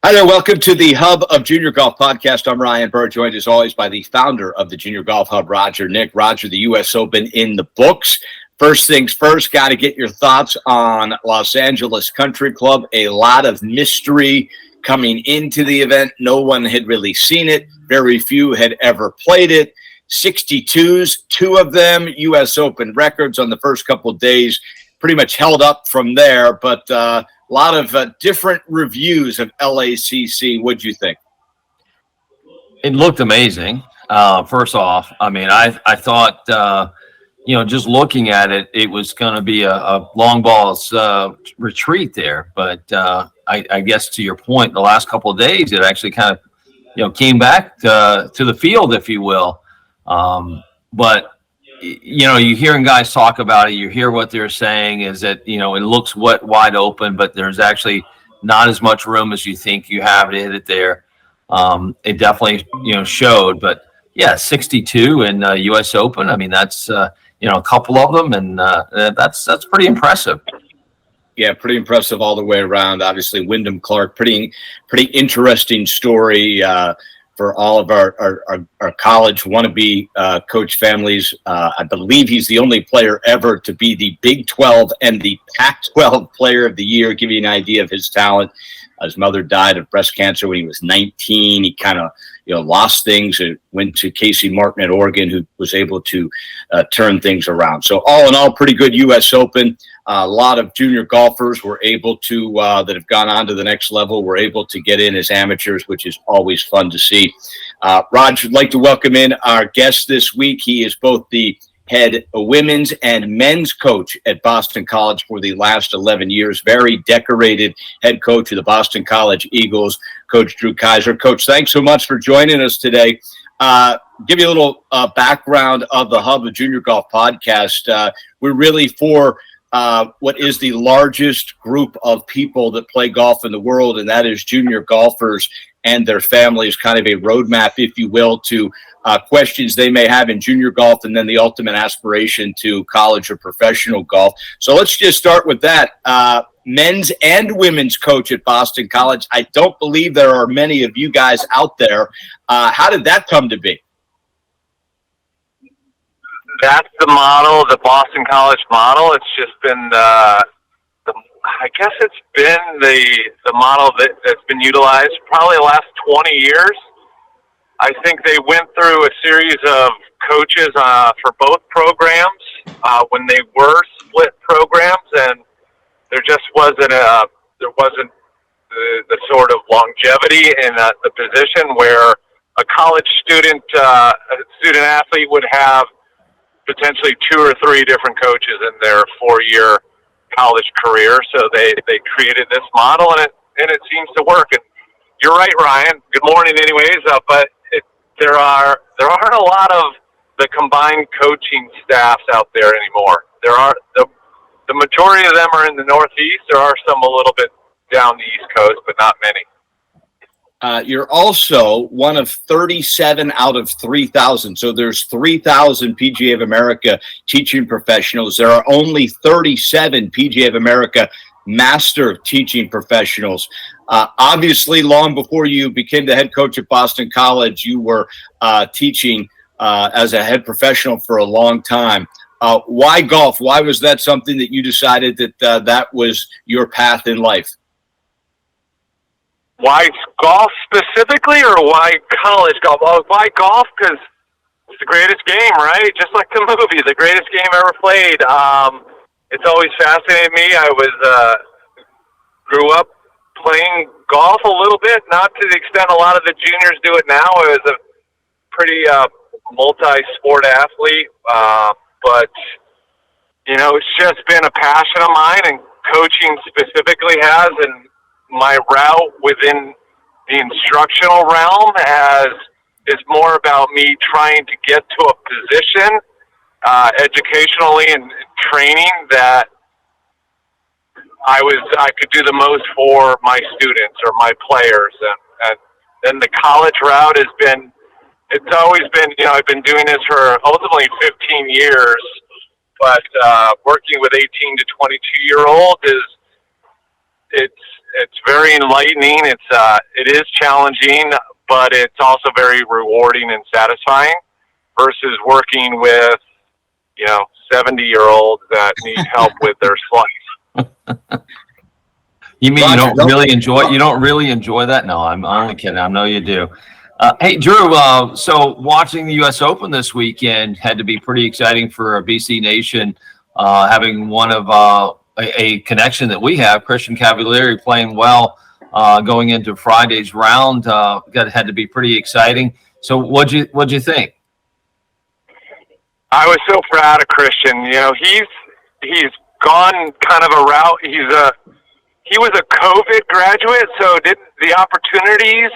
Hi there. Welcome to the Hub of Junior Golf Podcast. I'm Ryan Burr, joined as always by the founder of the Junior Golf Hub, Roger Nick. Roger, the U.S. Open in the books. First things first, got to get your thoughts on Los Angeles Country Club. A lot of mystery coming into the event. No one had really seen it. Very few had ever played it. 62s, two of them U.S. Open records on the first couple of days. Pretty much held up from there, but a lot of different reviews of LACC. What'd you think? It looked amazing. First off, I mean, I thought, just looking at it, it was going to be a long balls retreat there. But I guess to your point, the last couple of days, it actually kind of, came back to the field, if you will. But you're hearing guys talk about it. You hear what they're saying is that, it looks wide open, but there's actually not as much room as you think you have to hit it there. It definitely, showed. But, yeah, 62 in U.S. Open. I mean, that's, a couple of them, and that's pretty impressive. Yeah, pretty impressive all the way around. Obviously, Wyndham Clark, pretty interesting story for all of our college wannabe coach families. I believe he's the only player ever to be the Big 12 and the Pac-12 Player of the Year, give you an idea of his talent. His mother died of breast cancer when he was 19. He kind of, lost things and went to Casey Martin at Oregon, who was able to turn things around. So all in all, pretty good U.S. Open. A lot of junior golfers were able to, that have gone on to the next level, were able to get in as amateurs, which is always fun to see. Raj, I'd like to welcome in our guest this week. He is both the head women's and men's coach at Boston College for the last 11 years. Very decorated head coach of the Boston College Eagles, Coach Drew Kayser. Coach, thanks so much for joining us today. Give you a little background of the Hub of Junior Golf Podcast. We're really for what is the largest group of people that play golf in the world, and that is junior golfers and their families, kind of a roadmap, if you will, to questions they may have in junior golf and then the ultimate aspiration to college or professional golf. So let's just start with that. Men's and women's coach at Boston College. I don't believe there are many of you guys out there. How did that come to be? That's the model, the Boston College model. It's just been I guess it's been the model that's been utilized probably the last 20 years. I think they went through a series of coaches for both programs when they were split programs, and there just wasn't the sort of longevity in the position where a college student athlete would have potentially 2 or 3 different coaches in their 4-year college career. So they created this model, and it seems to work. And you're right, Ryan. Good morning, anyways. But there aren't a lot of the combined coaching staffs out there anymore. There are the majority of them are in the Northeast. There are some a little bit down the East Coast, but not many. You're also one of 37 out of 3,000. So there's 3,000 PGA of America teaching professionals. There are only 37 PGA of America master teaching professionals. Obviously, long before you became the head coach at Boston College, you were teaching as a head professional for a long time. Why golf? Why was that something that you decided that that was your path in life? Why golf specifically, or why college golf? Well, why golf? Because it's the greatest game, right? Just like the movie, the greatest game ever played. It's always fascinated me. I grew up playing golf a little bit, not to the extent a lot of the juniors do it now. I was a pretty multi-sport athlete, but it's just been a passion of mine, and coaching specifically has, and my route within the instructional realm is more about me trying to get to a position educationally and training that I could do the most for my students or my players. And then the college route it's always been, I've been doing this for ultimately 15 years, but working with 18 to 22-year-olds it's very enlightening. It is challenging, but it's also very rewarding and satisfying versus working with 70-year-olds that need help with their slice. You mean you don't really enjoy that? No, I'm only kidding. I know you do. Hey, Drew, so watching the U.S. Open this weekend had to be pretty exciting for BC Nation, having one of a connection that we have, Christian Cavaliere, playing well going into Friday's round. Had to be pretty exciting. So what'd you think? I was so proud of Christian. He's gone kind of a route. He was a COVID graduate, so the opportunities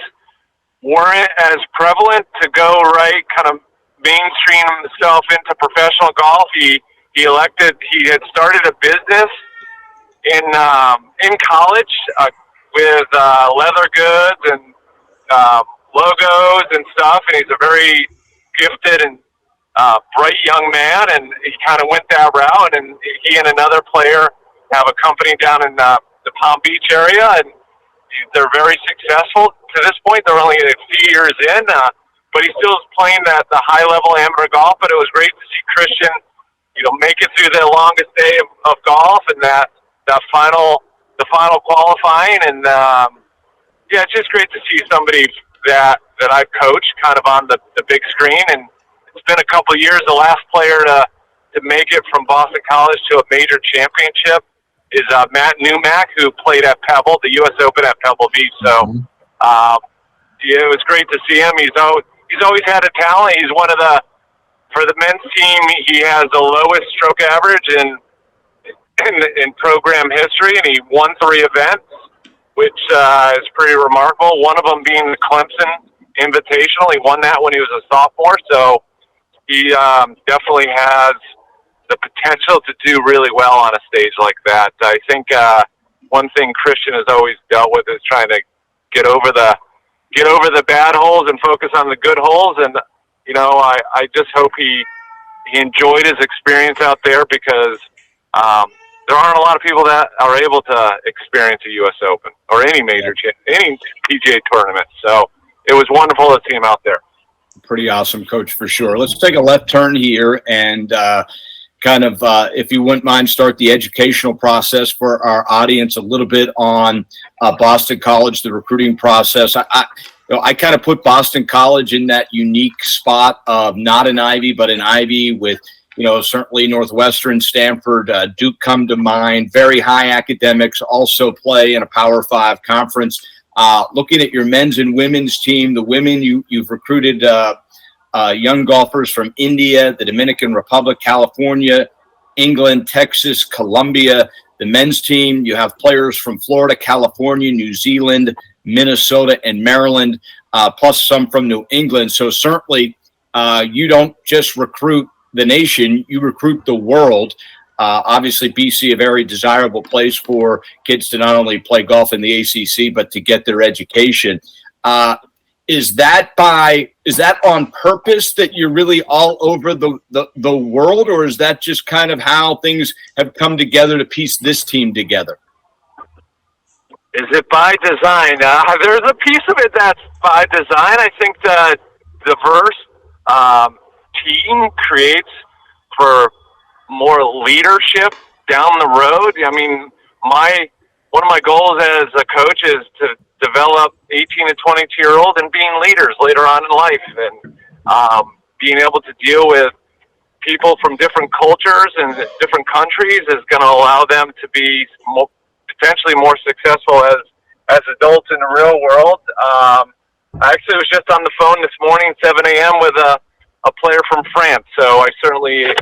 weren't as prevalent to go right, kind of mainstream himself into professional golf. He had started a business in college with leather goods and logos and stuff, and he's a very gifted and bright young man, and he kind of went that route, and he and another player have a company down in the Palm Beach area, and they're very successful. To this point, they're only a few years in, but he still is playing at the high-level amateur golf, but it was great to see Christian, make it through the longest day of golf and the final qualifying, and it's just great to see somebody that I've coached kind of on the big screen, and it's been a couple of years. The last player to make it from Boston College to a major championship is Matt Newmack, who played at Pebble, the U.S. Open at Pebble Beach. So it was great to see him. He's always had a talent. He's for the men's team, he has the lowest stroke average in program history, and he won 3 events, which is pretty remarkable. One of them being the Clemson Invitational. He won that when he was a sophomore, so he definitely has the potential to do really well on a stage like that. I think one thing Christian has always dealt with is trying to get over the bad holes and focus on the good holes. And I just hope he enjoyed his experience out there, because there aren't a lot of people that are able to experience a U.S. Open or any any PGA tournament. So it was wonderful to see him out there. Pretty awesome, Coach, for sure. Let's take a left turn here and if you wouldn't mind, start the educational process for our audience a little bit on Boston College, the recruiting process. I kind of put Boston College in that unique spot of not an Ivy, but an Ivy with, certainly Northwestern, Stanford, Duke come to mind, very high academics, also play in a Power 5 conference. Looking at your men's and women's team, the women, you've recruited young golfers from India, the Dominican Republic, California, England, Texas, Colombia. The men's team, you have players from Florida, California, New Zealand, Minnesota, and Maryland, plus some from New England. So certainly you don't just recruit the nation, you recruit the world. Obviously, BC, a very desirable place for kids to not only play golf in the ACC, but to get their education. Is that on purpose that you're really all over the world, or is that just kind of how things have come together to piece this team together? Is it by design? There's a piece of it that's by design. I think the diverse team creates for more leadership down the road. I mean, one of my goals as a coach is to develop 18 and 22-year-olds and being leaders later on in life, and being able to deal with people from different cultures and different countries is going to allow them to be potentially more successful as adults in the real world. I actually was just on the phone this morning, 7 a.m., with a player from France, so I certainly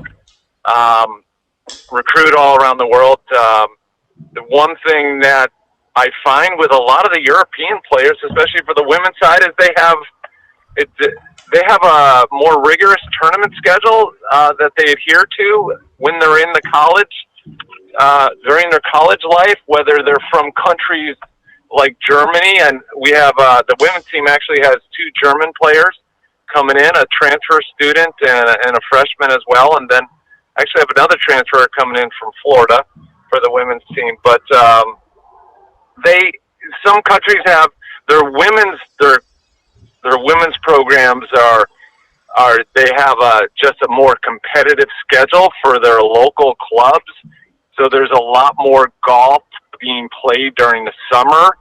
recruit all around the world. The one thing that I find with a lot of the European players, especially for the women's side, is they have a more rigorous tournament schedule that they adhere to when they're in the college, during their college life, whether they're from countries like Germany. And we have the women's team actually has 2 German players coming in, a transfer student and a freshman as well. And then actually have another transfer coming in from Florida for the women's team. But some countries have their women's programs they have just a more competitive schedule for their local clubs. So there's a lot more golf being played during the summer,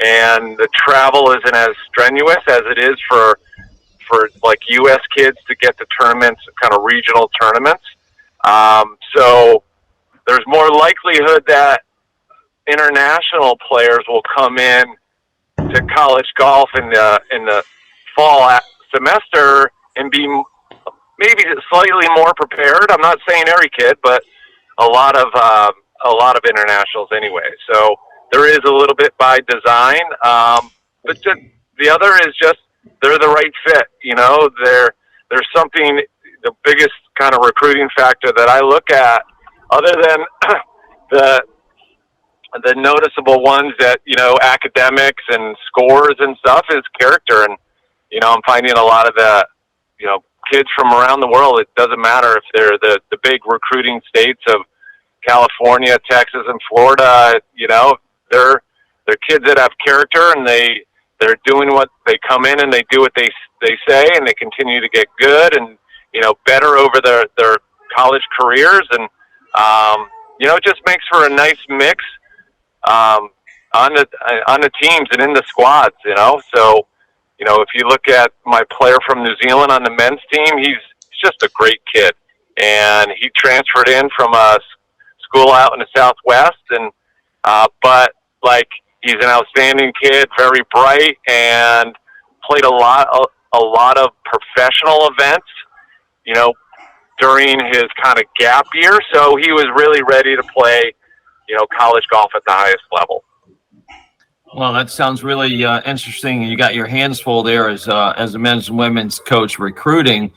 and the travel isn't as strenuous as it is for like U.S. kids to get to tournaments, kind of regional tournaments. So there's more likelihood that international players will come in to college golf in the fall semester and be maybe slightly more prepared. I'm not saying every kid, but a lot of internationals anyway. So there is a little bit by design, but the other is just they're the right fit. There's something. The biggest kind of recruiting factor that I look at, other than the noticeable ones that academics and scores and stuff, is character. And I'm finding a lot of the kids from around the world. It doesn't matter if they're the big recruiting states of California, Texas, and Florida. They're kids that have character, and they're doing what they come in and they do what they say, and they continue to get good and better over their college careers. And it just makes for a nice mix on the teams and in the squads. So if you look at my player from New Zealand on the men's team, he's just a great kid, and he transferred in from a school out in the Southwest, and but he's an outstanding kid, very bright, and played a lot of professional events during his kind of gap year. So he was really ready to play college golf at the highest level. Well, that sounds really interesting. You got your hands full there as a men's and women's coach recruiting.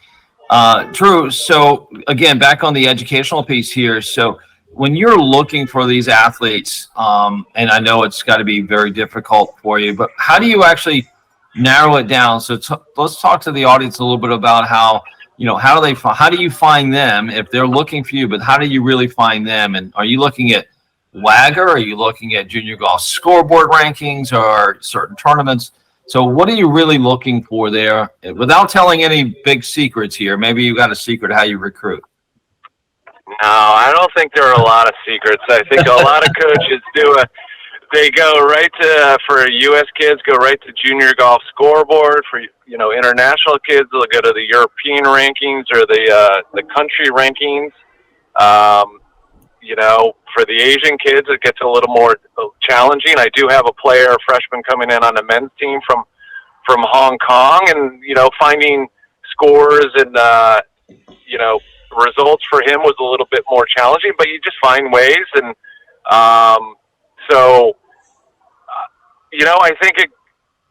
Drew, so again, back on the educational piece here. So when you're looking for these athletes, and I know it's got to be very difficult for you, but how do you actually narrow it down? So let's talk to the audience a little bit about how do you find them if they're looking for you, but how do you really find them? And are you looking at Wagger? Are you looking at junior golf scoreboard rankings or certain tournaments? So what are you really looking for there? Without telling any big secrets here, maybe you got a secret how you recruit. No, I don't think there are a lot of secrets. I think a lot of coaches they go right to, for U.S. kids, go right to junior golf scoreboard. For international kids, they'll go to the European rankings or the country rankings. For the Asian kids, it gets a little more challenging. I do have a freshman coming in on the men's team from Hong Kong, and finding scores and results for him was a little bit more challenging. But you just find ways, and I think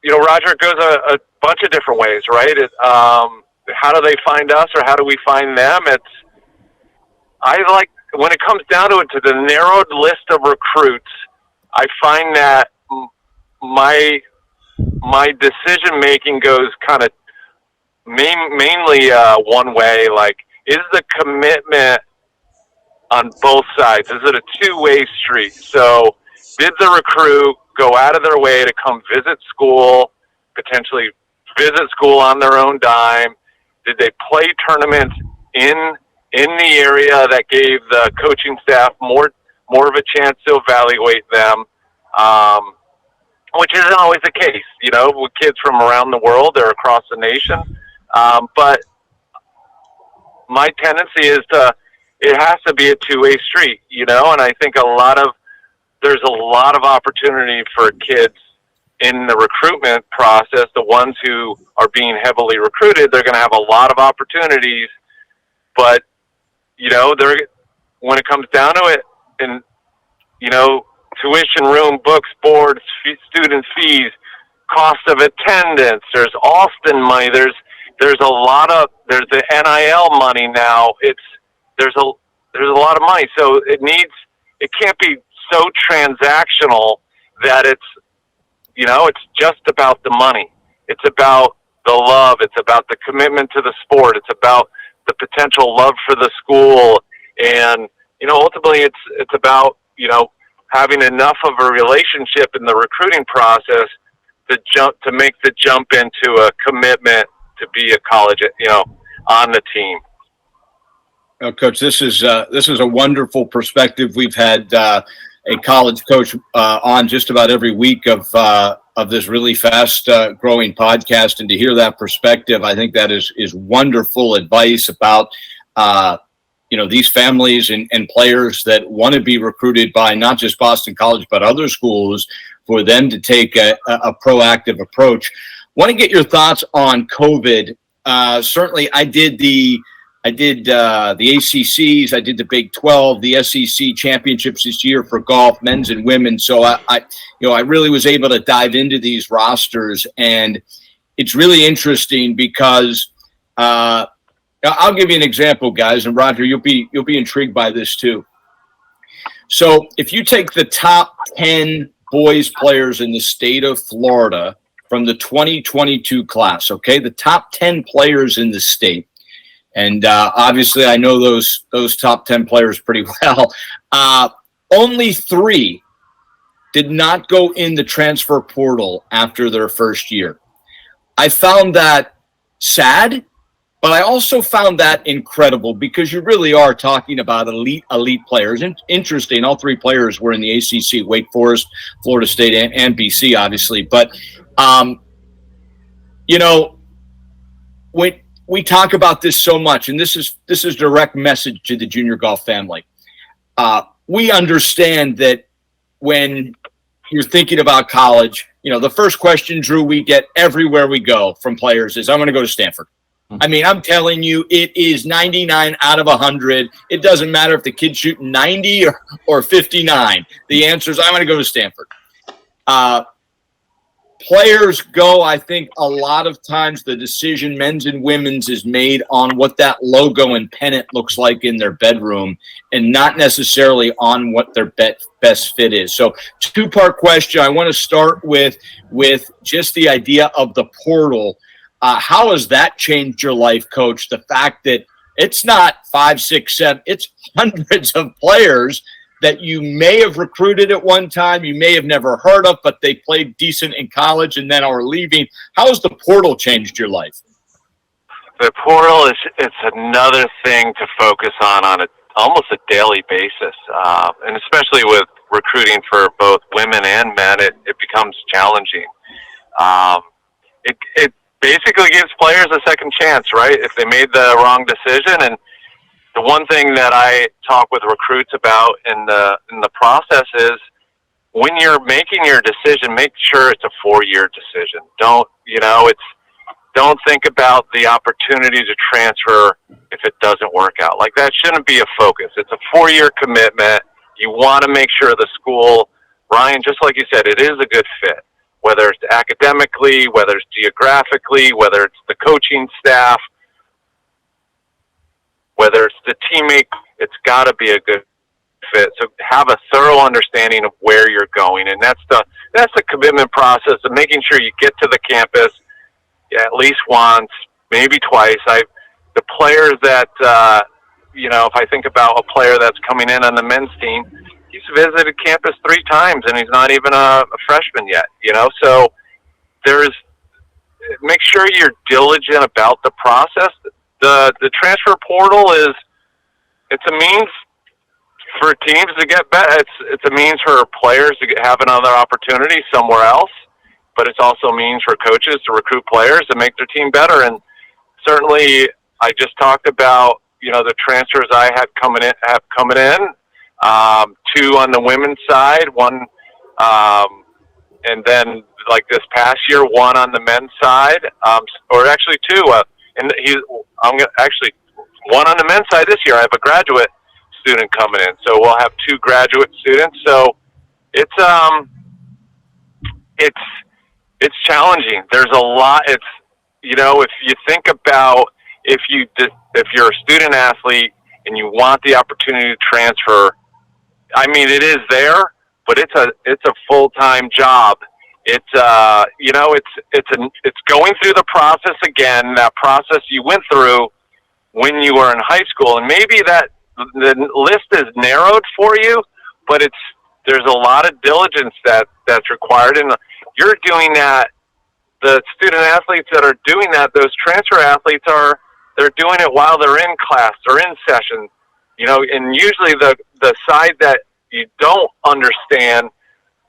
Roger, it goes a bunch of different ways, right? How do they find us, or how do we find them? When it comes down to it, to the narrowed list of recruits, I find that my decision making goes kind of mainly one way. Is the commitment on both sides? Is it a two-way street? So did the recruit go out of their way to come visit school, potentially visit school on their own dime? Did they play tournaments in the area that gave the coaching staff more of a chance to evaluate them, which isn't always the case, with kids from around the world or across the nation. But my tendency is it has to be a two-way street, and I think there's a lot of opportunity for kids in the recruitment process. The ones who are being heavily recruited, they're going to have a lot of opportunities, but when it comes down to it, and tuition, room, books, boards, student fees, cost of attendance, there's Alston money, there's the NIL money now. There's a lot of money, so it can't be so transactional that it's just about the money. It's about the love. It's about the commitment to the sport. It's about the potential love for the school, and ultimately it's about having enough of a relationship in the recruiting process to make the jump into a commitment to be a college, on the team. Coach, this is a wonderful perspective. We've had a college coach on just about every week of this really fast growing podcast, and to hear that perspective, I think that is wonderful advice about these families and players that want to be recruited by not just Boston College but other schools, for them to take a proactive approach. Want to get your thoughts on COVID. Certainly, I did the ACCs, I did the Big 12, the SEC championships this year for golf, men's and women. So I really was able to dive into these rosters, and it's really interesting because I'll give you an example, guys, and Roger, you'll be intrigued by this too. So if you take the top 10 boys players in the state of Florida from the 2022 class, okay, the top 10 players in the state. And obviously, I know those top 10 players pretty well. Only 3 did not go in the transfer portal after their first year. I found that sad, but I also found that incredible, because you really are talking about elite players. And interesting, all 3 players were in the ACC: Wake Forest, Florida State, and BC, obviously. But when we talk about this so much, and this is direct message to the junior golf family. We understand that when you're thinking about college, the first question, Drew, we get everywhere we go from players is, I'm going to go to Stanford. I mean, I'm telling you, it is 99 out of 100. It doesn't matter if the kid's shooting 90 or 59. The answer is, I'm going to go to Stanford. Players go, I think, a lot of times the decision, men's and women's, is made on what that logo and pennant looks like in their bedroom, and not necessarily on what their best fit is. So, 2-part question. I want to start with just the idea of the portal. How has that changed your life, Coach? The fact that it's not 5, 6, 7, it's hundreds of players that you may have recruited at one time, you may have never heard of, but they played decent in college and then are leaving. How has the portal changed your life? The portal it's another thing to focus on almost a daily basis, and especially with recruiting for both women and men, it becomes challenging. It basically gives players a second chance, right? If they made the wrong decision. And the one thing that I talk with recruits about in the process is, when you're making your decision, make sure it's a 4-year decision. Don't think about the opportunity to transfer if it doesn't work out. Like, that shouldn't be a focus. It's a 4-year commitment. You want to make sure the school, Ryan, just like you said, it is a good fit, whether it's academically, whether it's geographically, whether it's the coaching staff, whether it's the teammate. It's got to be a good fit. So have a thorough understanding of where you're going, and that's the commitment process of making sure you get to the campus at least once, maybe twice. The players that if I think about a player that's coming in on the men's team, he's visited campus 3 times and he's not even a freshman yet. So make sure you're diligent about the process. The transfer portal it's a means for teams to get better. It's a means for players to have another opportunity somewhere else, but it's also a means for coaches to recruit players to make their team better. And certainly, I just talked about the transfers I had coming in. 2 on the women's side, 1, and then like this past year, 1 on the men's side, or actually 2. And actually 1 on the men's side this year. I have a graduate student coming in, so we'll have 2 graduate students. So it's challenging. There's a lot. If you think about if you're a student athlete and you want the opportunity to transfer, I mean, it is there, but it's a full-time job. It's it's going through the process again, that process you went through when you were in high school, and maybe that the list is narrowed for you, but it's there's a lot of diligence that's required, and you're doing that. The student athletes that are doing that, those transfer athletes they're doing it while they're in class or in session, and usually the side that you don't understand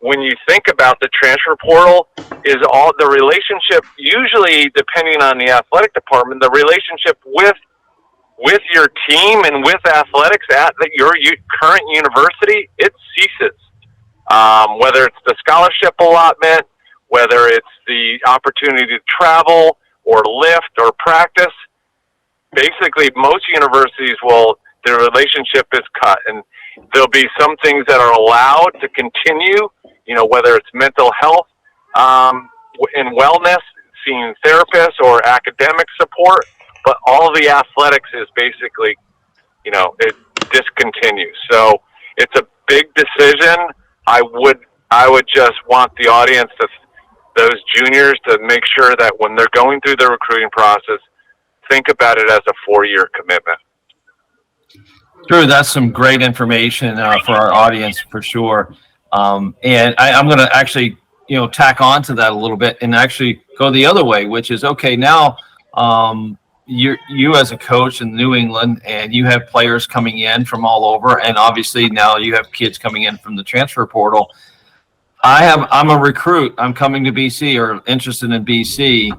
when you think about the transfer portal is all the relationship, usually depending on the athletic department, the relationship with your team and with athletics at your current university, it ceases. Whether it's the scholarship allotment, whether it's the opportunity to travel or lift or practice, basically most universities their relationship is cut, and there'll be some things that are allowed to continue, whether it's mental health and wellness, seeing therapists or academic support, but all the athletics is basically, it discontinues. So it's a big decision. I would just want the audience, those juniors, to make sure that when they're going through the recruiting process, think about it as a 4-year commitment. Drew, that's some great information for our audience for sure. And I'm going to actually, tack on to that a little bit and actually go the other way, which is, okay, now you as a coach in New England, and you have players coming in from all over, and obviously now you have kids coming in from the transfer portal. I'm a recruit. I'm coming to BC or interested in BC.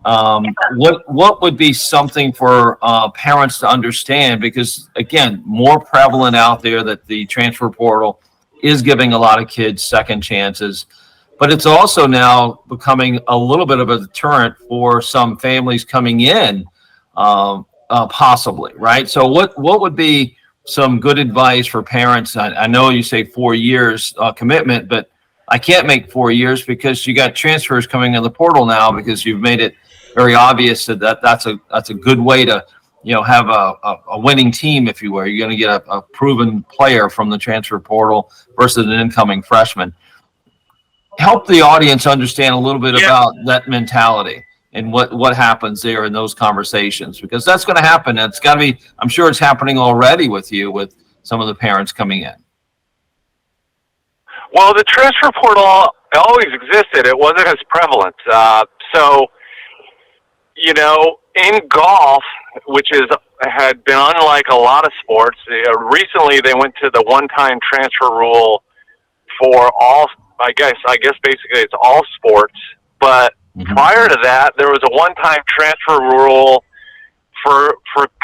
What would be something for parents to understand? Because again, more prevalent out there that the transfer portal is giving a lot of kids second chances, but it's also now becoming a little bit of a deterrent for some families coming in, possibly, right? So what would be some good advice for parents? I know you say 4 years commitment, but I can't make 4 years because you got transfers coming in the portal now, because you've made it very obvious that's a good way to have a winning team, if you will. You're going to get a proven player from the transfer portal versus an incoming freshman. Help the audience understand a little bit about that mentality and what happens there in those conversations, because that's going to happen. It's got to be. I'm sure it's happening already with some of the parents coming in. Well, the transfer portal always existed. It wasn't as prevalent. So, in golf, which had been unlike a lot of sports, recently they went to the one-time transfer rule for all, I guess basically it's all sports. But prior to that, there was a one-time transfer rule for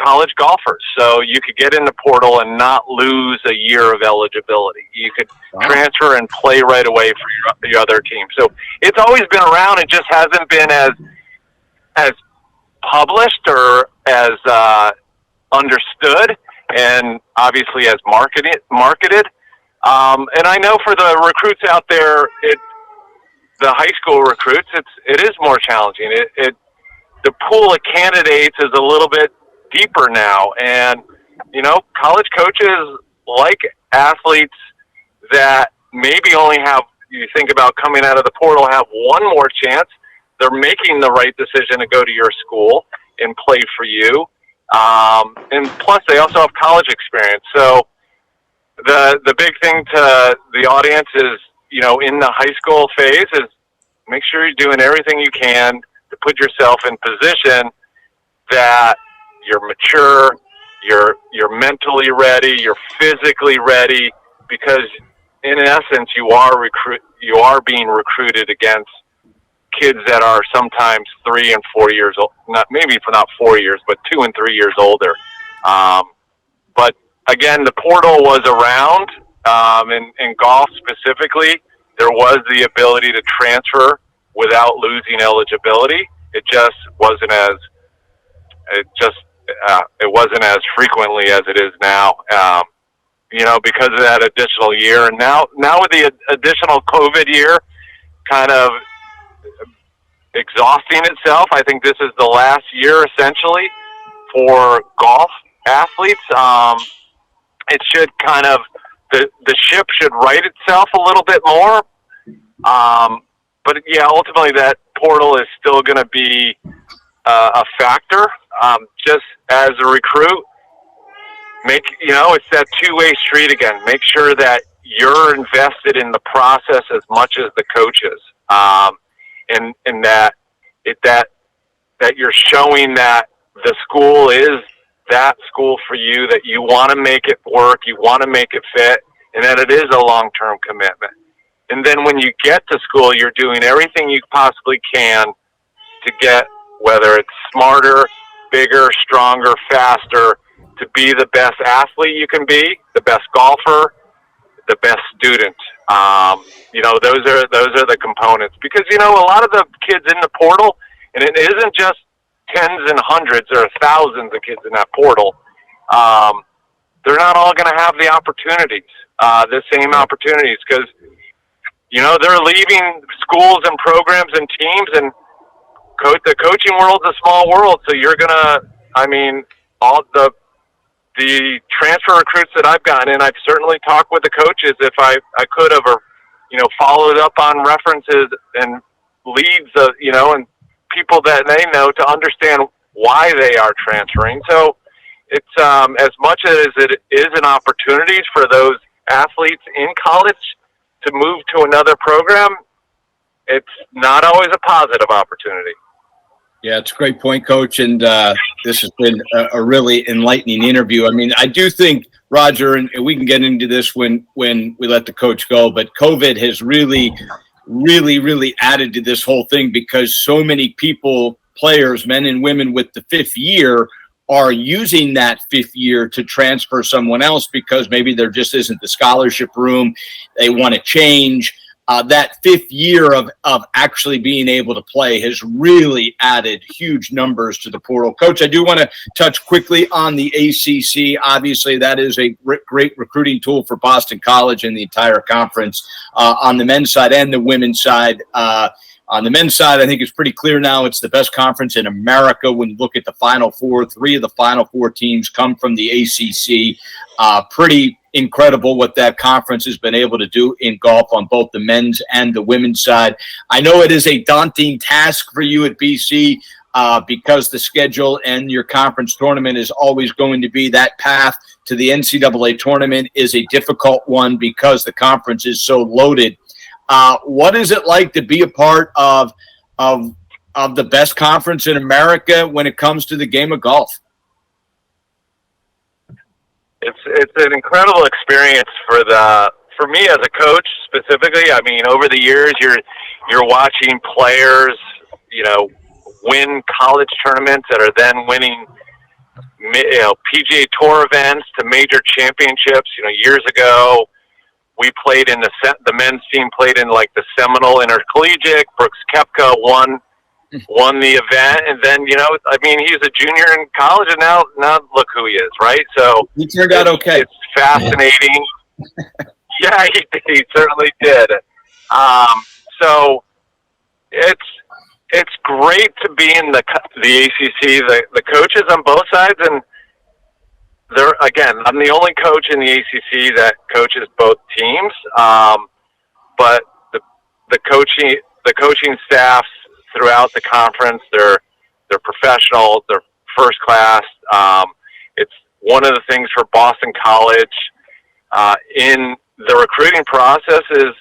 college golfers. So you could get in the portal and not lose a year of eligibility. You could transfer and play right away for your other team. So it's always been around. It just hasn't been as published or as understood, and obviously as marketed. And I know for the recruits out there, the high school recruits, it is more challenging. The pool of candidates is a little bit deeper now, and college coaches like athletes that maybe only have, you think about coming out of the portal, have one more chance. They're making the right decision to go to your school and play for you. And plus they also have college experience. So the big thing to the audience is, in the high school phase, is make sure you're doing everything you can to put yourself in position that you're mature, you're mentally ready, you're physically ready, because in essence you are being recruited against kids that are sometimes 3 and 4 years old, not 4 years, but 2 and 3 years older. But again, the portal was around, in golf specifically. There was the ability to transfer without losing eligibility. It just wasn't as frequently as it is now. Because of that additional year, and now with the additional COVID year kind of exhausting itself, I think this is the last year essentially for golf athletes. It should kind of, the ship should right itself a little bit more. But yeah, ultimately that portal is still going to be a factor. Just as a recruit, it's that two-way street again. Make sure that you're invested in the process as much as the coaches, and that you're showing that the school is that school for you, that you want to make it work, you want to make it fit, and that it is a long-term commitment. And then when you get to school, you're doing everything you possibly can to get, whether it's smarter, bigger, stronger, faster, to be the best athlete you can be, the best golfer, the best student. Those are the components. Because, a lot of the kids in the portal, and it isn't just tens and hundreds or thousands of kids in that portal, they're not all going to have the opportunities, the same opportunities, because, they're leaving schools and programs and teams, and the coaching world's a small world, so you're going to, all the transfer recruits that I've gotten in, I've certainly talked with the coaches if I could have, or, followed up on references and leads, and people that they know to understand why they are transferring. So it's as much as it is an opportunity for those athletes in college to move to another program, it's not always a positive opportunity. Yeah, it's a great point, Coach, and this has been a really enlightening interview. I do think, Roger, and we can get into this when we let the coach go, but COVID has really added to this whole thing, because so many people, players, men and women with the fifth year, are using that fifth year to transfer someone else because maybe there just isn't the scholarship room. They want to change. That fifth year of actually being able to play has really added huge numbers to the portal. Coach, I do want to touch quickly on the ACC. Obviously, that is a great recruiting tool for Boston College and the entire conference on the men's side and the women's side. On the men's side, I think it's pretty clear now it's the best conference in America. When you look at the Final Four, 3 of the Final Four teams come from the ACC. Pretty incredible what that conference has been able to do in golf on both the men's and the women's side. I know it is a daunting task for you at BC because the schedule and your conference tournament is always going to be that path to the NCAA tournament is a difficult one because the conference is so loaded. What is it like to be a part of the best conference in America when it comes to the game of golf? It's an incredible experience for me as a coach specifically. Over the years, you're watching players, win college tournaments that are then winning, PGA Tour events to major championships. Years ago, we played in the men's team played in like the Seminole Intercollegiate. Brooks Koepka won the event, and then he's a junior in college, and now look who he is, right? So he turned out okay. It's fascinating. Yeah, he certainly did. So it's great to be in the ACC. The coaches on both sides, and I'm the only coach in the ACC that coaches both teams. But the coaching staffs throughout the conference, they're professional, they're first class. It's one of the things for Boston College in the recruiting process is,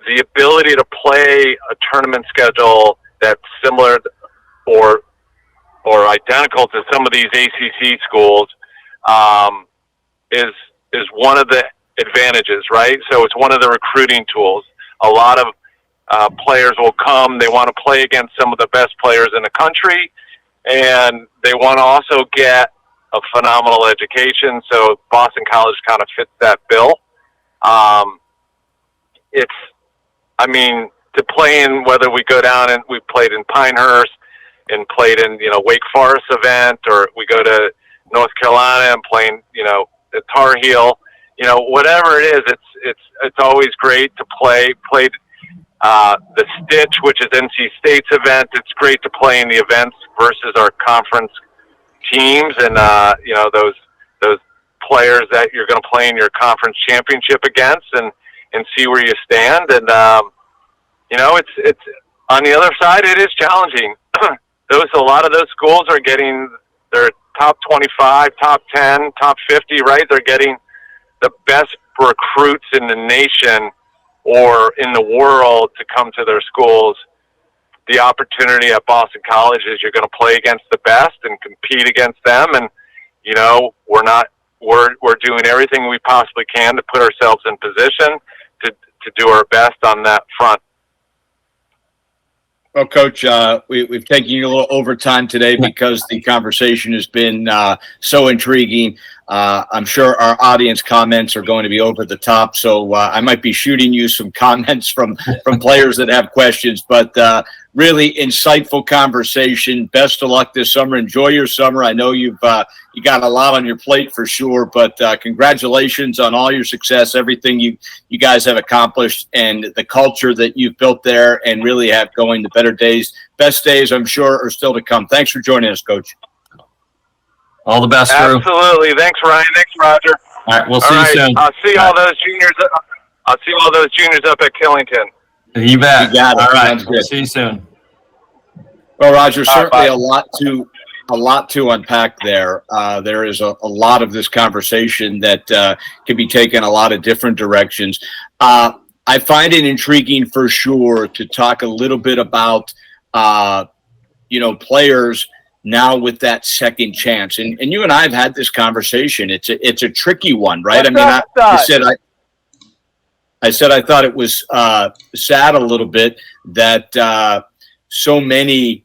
the ability to play a tournament schedule that's similar or identical to some of these ACC schools is one of the advantages, right? So it's one of the recruiting tools. A lot of players will come. They want to play against some of the best players in the country, and they want to also get a phenomenal education. So Boston College kind of fits that bill. To play in, whether we go down and we played in Pinehurst and played in, Wake Forest event, or we go to North Carolina and playing, at Tar Heel, whatever it is, it's always great to play. Played the Stitch, which is NC State's event. It's great to play in the events versus our conference teams and those players that you're going to play in your conference championship against and see where you stand. And it's on the other side, it is challenging. A lot of those schools are getting their top 25, top 10, top 50, right? They're getting the best recruits in the nation or in the world to come to their schools. The opportunity at Boston College is you're going to play against the best and compete against them. And, you know, we're doing everything we possibly can to put ourselves in position to do our best on that front. Well, Coach, we've taken you a little overtime today because the conversation has been so intriguing. I'm sure our audience comments are going to be over the top, so I might be shooting you some comments from players that have questions. But really insightful conversation. Best of luck this summer. Enjoy your summer. I know you got a lot on your plate for sure, but congratulations on all your success, everything you guys have accomplished, and the culture that you've built there and really have going. The better days, best days, I'm sure, are still to come. Thanks for joining us, Coach. All the best, Drew. Absolutely. Thanks, Ryan. Thanks, Roger. All right, we'll see you soon. I'll see all those juniors. I'll see all those juniors up at Killington. You bet. You got it. All right, Sounds good. See you soon. Well, Roger, certainly a lot to unpack there. There is a lot of this conversation that can be taken a lot of different directions. I find it intriguing for sure to talk a little bit about, players now with that second chance. And you and I have had this conversation. It's a tricky one, right? I said I thought it was sad a little bit that so many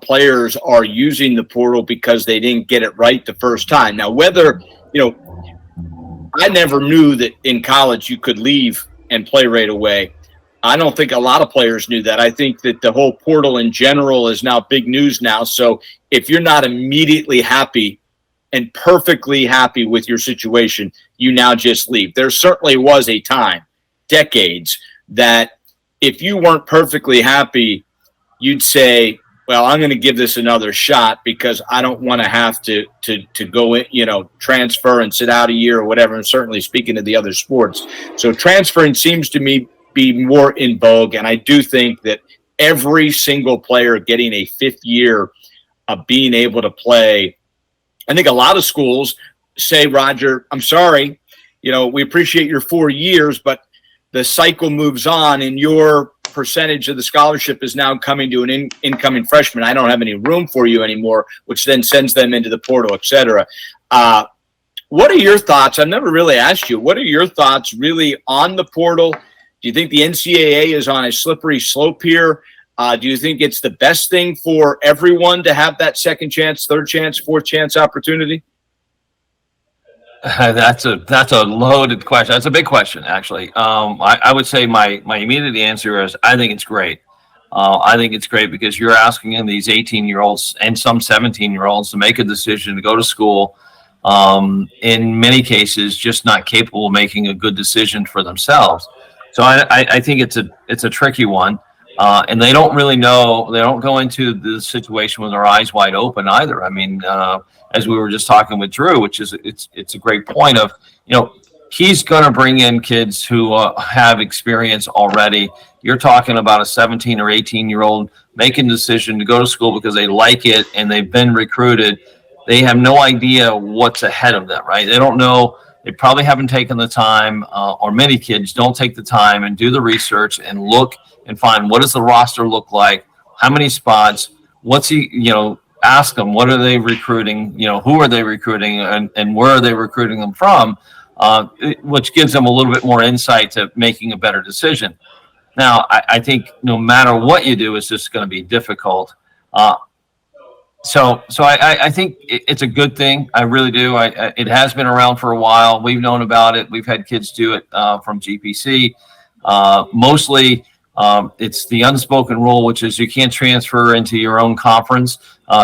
players are using the portal because they didn't get it right the first time. Now, whether, I never knew that in college you could leave and play right away. I don't think a lot of players knew that. I think that the whole portal in general is now big news now. So if you're not immediately happy and perfectly happy with your situation, you now just leave. There certainly was a time, decades, that if you weren't perfectly happy, you'd say, well, I'm going to give this another shot because I don't want to have to go in, transfer and sit out a year or whatever. And certainly speaking of the other sports. So transferring seems to me be more in vogue. And I do think that every single player getting a fifth year of being able to play, I think a lot of schools say, Roger, I'm sorry, we appreciate your 4 years, but the cycle moves on and your percentage of the scholarship is now coming to an incoming freshman. I don't have any room for you anymore, which then sends them into the portal, et cetera. What are your thoughts? I've never really asked you. What are your thoughts really on the portal? Do you think the NCAA is on a slippery slope here? Do you think it's the best thing for everyone to have that second chance, third chance, fourth chance opportunity? That's a loaded question. That's a big question, actually. I would say my immediate answer is I think it's great. I think it's great because you're asking these 18-year-olds and some 17-year-olds to make a decision to go to school. In many cases, just not capable of making a good decision for themselves. So I think it's a tricky one. And they don't really know. They don't go into the situation with their eyes wide open either. I mean, as we were just talking with Drew, which is it's a great point of, he's going to bring in kids who have experience already. You're talking about a 17 or 18-year-old making a decision to go to school because they like it and they've been recruited. They have no idea what's ahead of them, right? They don't know. They probably haven't taken the time, or many kids don't take the time and do the research and look and find what does the roster look like, how many spots, what's ask them, what are they recruiting, who are they recruiting and where are they recruiting them from, which gives them a little bit more insight to making a better decision. Now, I think no matter what you do, it's just going to be difficult. So I think it's a good thing. I really do. It has been around for a while. We've known about it. We've had kids do it from GPC. Mostly it's the unspoken rule, which is you can't transfer into your own conference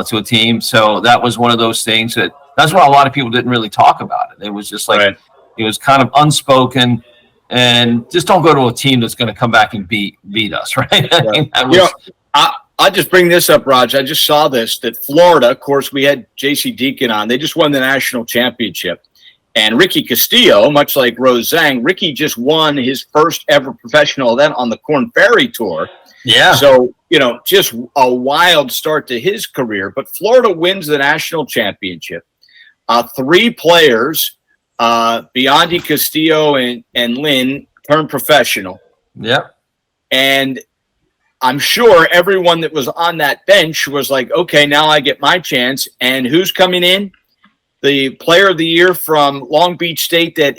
to a team. So that was one of those things that's why a lot of people didn't really talk about it. It was just like, right. It was kind of unspoken. And just don't go to a team that's going to come back and beat us, right? Right. I'll just bring this up, Raj. I just saw this, that Florida, of course, we had J.C. Deacon on. They just won the national championship. And Ricky Castillo, much like Rose Zhang, Ricky just won his first ever professional event on the Korn Ferry Tour. Yeah. So, just a wild start to his career. But Florida wins the national championship. 3 players Biondi, Castillo, and Lynn turned professional. Yep. And I'm sure everyone that was on that bench was like, okay, now I get my chance. And who's coming in? The player of the year from Long Beach State that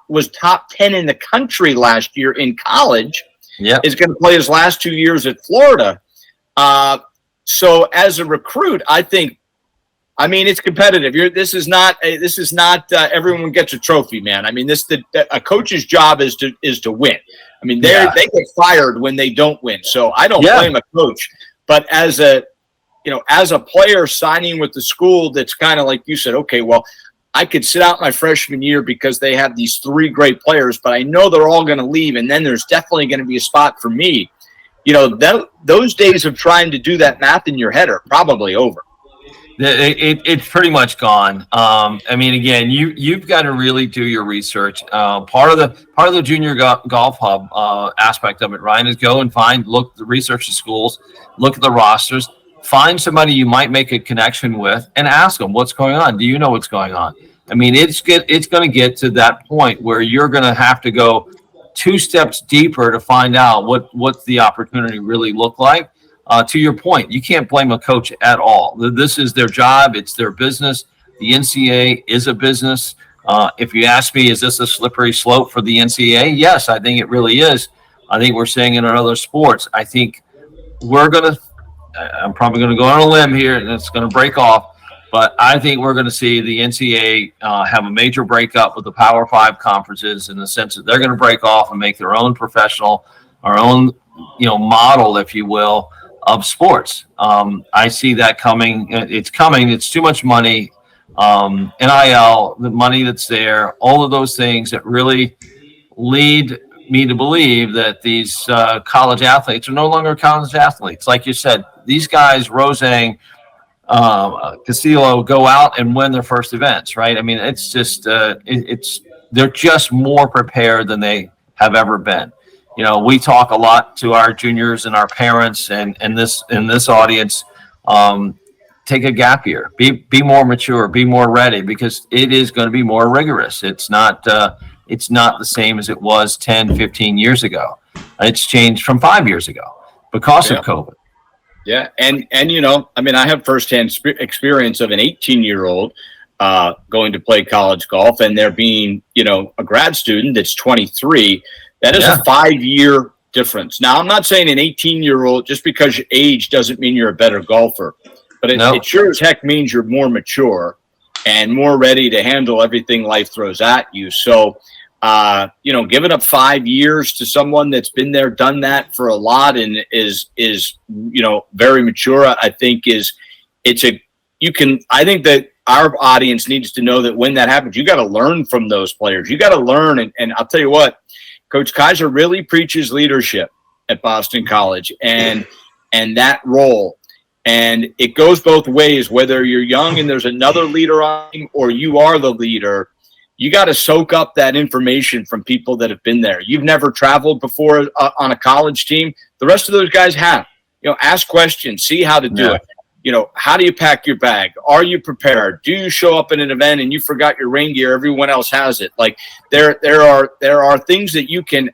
was top 10 in the country last year in college. Yep. Is going to play his last 2 years at Florida. So as a recruit, I mean, it's competitive. This is not everyone gets a trophy, man. I mean, a coach's job is to win. I mean, they get fired when they don't win. So I don't blame a coach, but as a player signing with the school, that's kind of like you said, okay, well, I could sit out my freshman year because they have these 3 great players, but I know they're all going to leave, and then there's definitely going to be a spot for me. Those days of trying to do that math in your head are probably over. It's pretty much gone. I mean, again, you've got to really do your research. Part of the junior golf hub aspect of it, Ryan, is go and research the schools, look at the rosters, find somebody you might make a connection with, and ask them what's going on. Do you know what's going on? I mean, it's going to get to that point where you're going to have to go 2 steps deeper to find out what the opportunity really look like. To your point, you can't blame a coach at all. This is their job. It's their business. The NCAA is a business. If you ask me, is this a slippery slope for the NCAA? Yes, I think it really is. I think we're seeing it in other sports. I think I'm probably going to go on a limb here, and it's going to break off. But I think we're going to see the NCAA have a major breakup with the Power 5 conferences in the sense that they're going to break off and make their own professional, our own, model, if you will, of sports. I see that coming. It's coming. It's too much money. NIL, the money that's there, all of those things that really lead me to believe that these college athletes are no longer college athletes. Like you said, these guys, Rosang, Castillo, go out and win their first events, right? I mean, it's just they're just more prepared than they have ever been. We talk a lot to our juniors and our parents and this audience. Take a gap year, be more mature, be more ready, because it is going to be more rigorous. It's not the same as it was 10, 15 years ago. It's changed from 5 years ago because of COVID. Yeah. And I mean, I have firsthand experience of an 18-year-old going to play college golf, and there being, a grad student that's 23. That is a 5-year difference. Now, I'm not saying an 18-year-old, just because your age doesn't mean you're a better golfer, but it sure as heck means you're more mature and more ready to handle everything life throws at you. So, giving up 5 years to someone that's been there, done that for a lot, and is very mature, I think I think that our audience needs to know that when that happens, you got to learn from those players. You got to learn. And I'll tell you what, Coach Kayser really preaches leadership at Boston College and that role. And it goes both ways, whether you're young and there's another leader on, or you are the leader. You got to soak up that information from people that have been there. You've never traveled before on a college team. The rest of those guys have. Ask questions, see how to do it. How do you pack your bag? Are you prepared? Do you show up in an event and you forgot your rain gear? Everyone else has it. Like there are things that you can,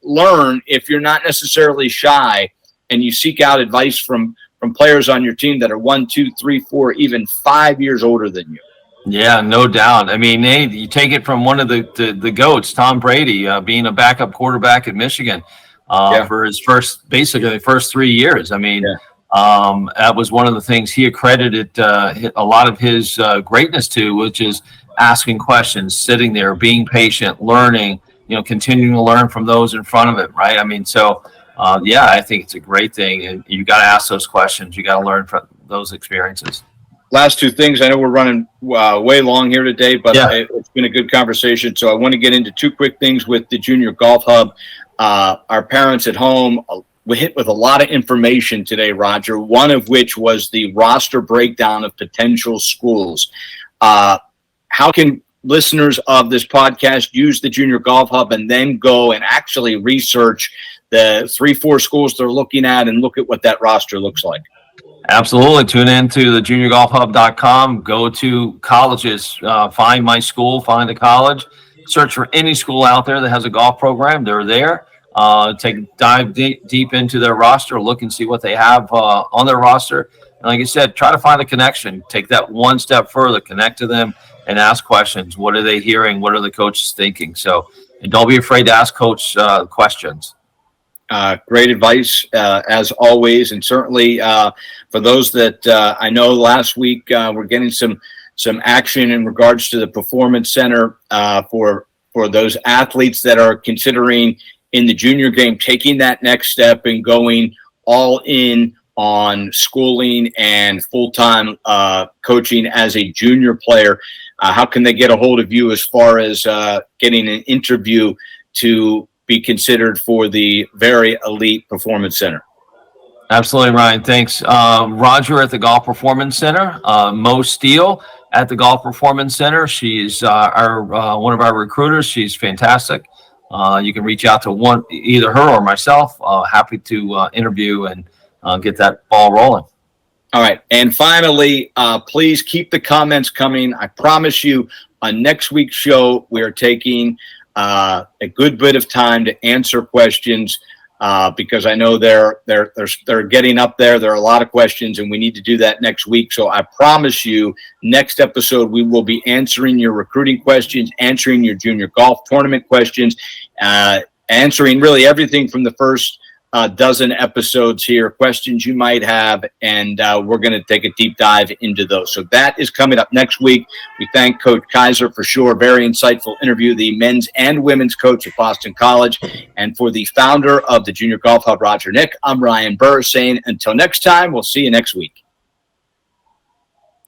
learn if you're not necessarily shy and you seek out advice from players on your team that are 1, 2, 3, 4, even 5 years older than you. Yeah, no doubt. I mean, you take it from one of the GOATs, Tom Brady, being a backup quarterback at Michigan for his first 3 years. I mean, that was one of the things he accredited a lot of his greatness to, which is asking questions, sitting there, being patient, learning, continuing to learn from those in front of him, right? I mean, so, I think it's a great thing. And you got to ask those questions. You got to learn from those experiences. Last 2 things. I know we're running way long here today, but it's been a good conversation. So I want to get into 2 quick things with the Junior Golf Hub. Our parents at home we hit with a lot of information today, Roger, one of which was the roster breakdown of potential schools. How can listeners of this podcast use the Junior Golf Hub and then go and actually research the 3-4 schools they're looking at and look at what that roster looks like? Absolutely. Tune in to the JRGOLFPOD.com. Go to colleges. Find my school. Find a college. Search for any school out there that has a golf program. They're there. Dive deep into their roster. Look and see what they have on their roster. And like I said, try to find a connection. Take that one step further. Connect to them and ask questions. What are they hearing? What are the coaches thinking? So, and don't be afraid to ask coach questions. Great advice, as always. And certainly for those that I know last week, we're getting some action in regards to the Performance Center for those athletes that are considering in the junior game, taking that next step and going all in on schooling and full-time coaching as a junior player. How can they get a hold of you as far as getting an interview to be considered for the very elite Performance Center? Absolutely, Ryan. Thanks. Roger at the Golf Performance Center, Mo Steele at the Golf Performance Center. She's our one of our recruiters. She's fantastic. You can reach out to either her or myself. Happy to interview and get that ball rolling. All right. And finally, please keep the comments coming. I promise you on next week's show, we are taking a good bit of time to answer questions because I know they're getting up there. There are a lot of questions, and we need to do that next week. So I promise you, next episode, we will be answering your recruiting questions, answering your junior golf tournament questions, answering really everything from the first dozen episodes here, questions you might have, and we're going to take a deep dive into those. So that is coming up next week. We thank Coach Kayser for sure. Very insightful interview, the men's and women's coach at Boston College. And for the founder of the Junior Golf Hub, Roger Nick, I'm Ryan Burr saying until next time, we'll see you next week.